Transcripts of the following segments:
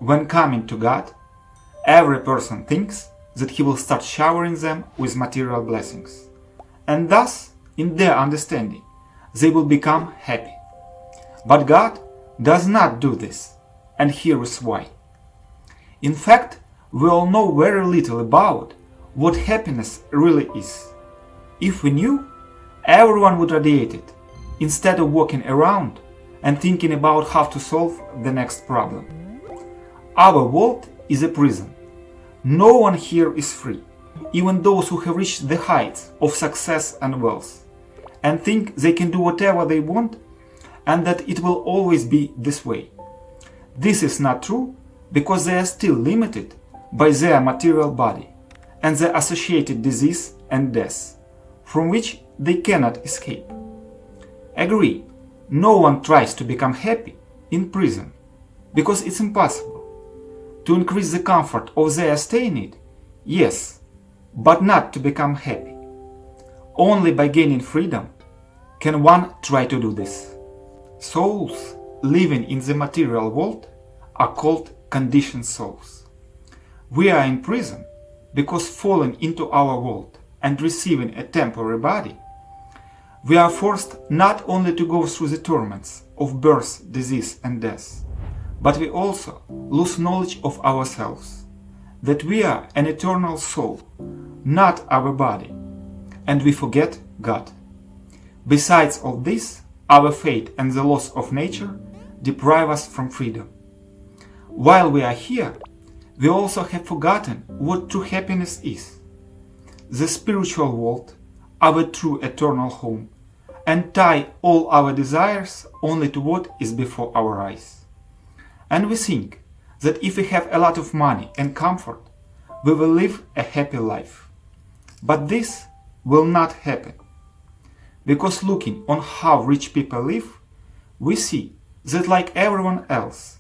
when coming to God, every person thinks that he will start showering them with material blessings, and thus, in their understanding, they will become happy. But God does not do this, and here is why. In fact, we all know very little about what happiness really is. If we knew, everyone would radiate it, instead of walking around and thinking about how to solve the next problem. Our world is a prison. No one here is free, even those who have reached the heights of success and wealth, and think they can do whatever they want and that it will always be this way. This is not true because they are still limited by their material body and the associated disease and death, from which they cannot escape. Agree, no one tries to become happy in prison, because it's impossible. To increase the comfort of their stay in it, yes, but not to become happy. Only by gaining freedom can one try to do this. Souls living in the material world are called conditioned souls. We are in prison because falling into our world and receiving a temporary body, we are forced not only to go through the torments of birth, disease and death, but we also lose knowledge of ourselves, that we are an eternal soul, not our body, and we forget God. Besides all this, our fate and the loss of nature deprive us from freedom. While we are here, we also have forgotten what true happiness is. The spiritual world, our true eternal home, and tie all our desires only to what is before our eyes. And we think that if we have a lot of money and comfort, we will live a happy life. But this will not happen. Because looking on how rich people live, we see that like everyone else,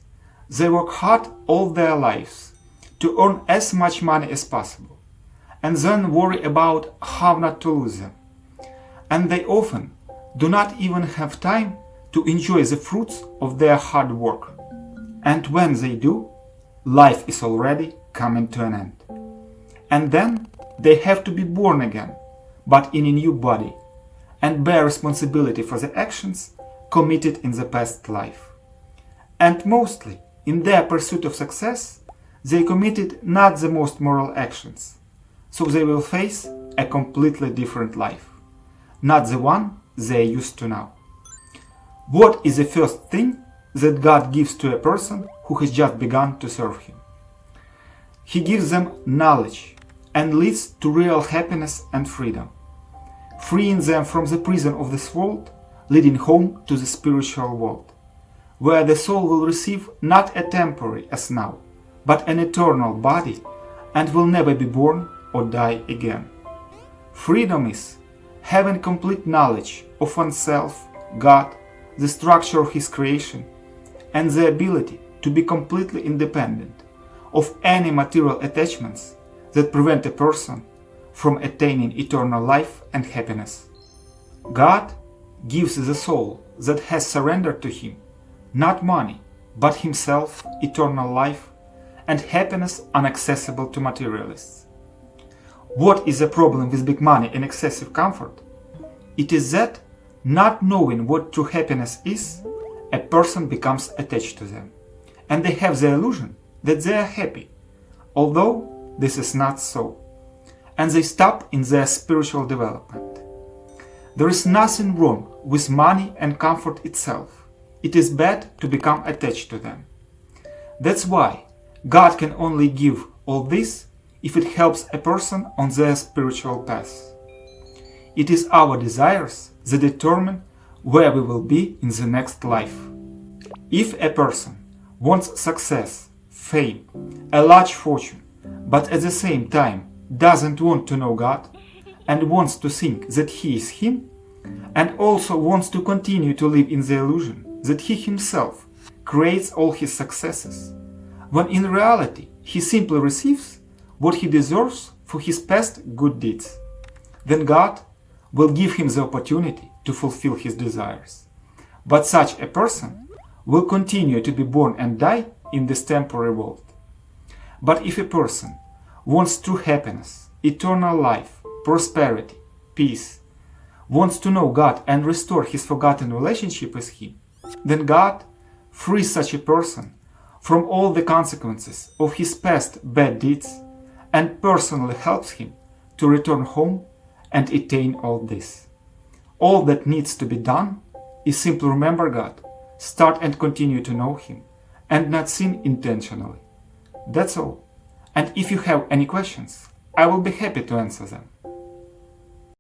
they work hard all their lives to earn as much money as possible, and then worry about how not to lose them. And they often do not even have time to enjoy the fruits of their hard work. And when they do, life is already coming to an end. And then they have to be born again, but in a new body, and bear responsibility for the actions committed in the past life. And mostly, in their pursuit of success, they committed not the most moral actions, so they will face a completely different life, not the one they are used to now. What is the first thing that God gives to a person who has just begun to serve Him? He gives them knowledge and leads to real happiness and freedom, freeing them from the prison of this world, leading home to the spiritual world, where the soul will receive not a temporary as now, but an eternal body and will never be born or die again. Freedom is having complete knowledge of oneself, God, the structure of His creation, and the ability to be completely independent of any material attachments that prevent a person from attaining eternal life and happiness. God gives the soul that has surrendered to Him not money, but Himself, eternal life, and happiness inaccessible to materialists. What is the problem with big money and excessive comfort? It is that, not knowing what true happiness is, a person becomes attached to them, and they have the illusion that they are happy, although this is not so, and they stop in their spiritual development. There is nothing wrong with money and comfort itself. It is bad to become attached to them. That's why God can only give all this if it helps a person on their spiritual path. It is our desires that determine where we will be in the next life. If a person wants success, fame, a large fortune, but at the same time doesn't want to know God and wants to think that He is Him, and also wants to continue to live in the illusion that he himself creates all his successes, when in reality he simply receives what he deserves for his past good deeds, then God will give him the opportunity to fulfill his desires. But such a person will continue to be born and die in this temporary world. But if a person wants true happiness, eternal life, prosperity, peace, wants to know God and restore his forgotten relationship with Him, then God frees such a person from all the consequences of his past bad deeds and personally helps him to return home and attain all this. All that needs to be done is simply remember God, start and continue to know Him, and not sin intentionally. That's all. And if you have any questions, I will be happy to answer them.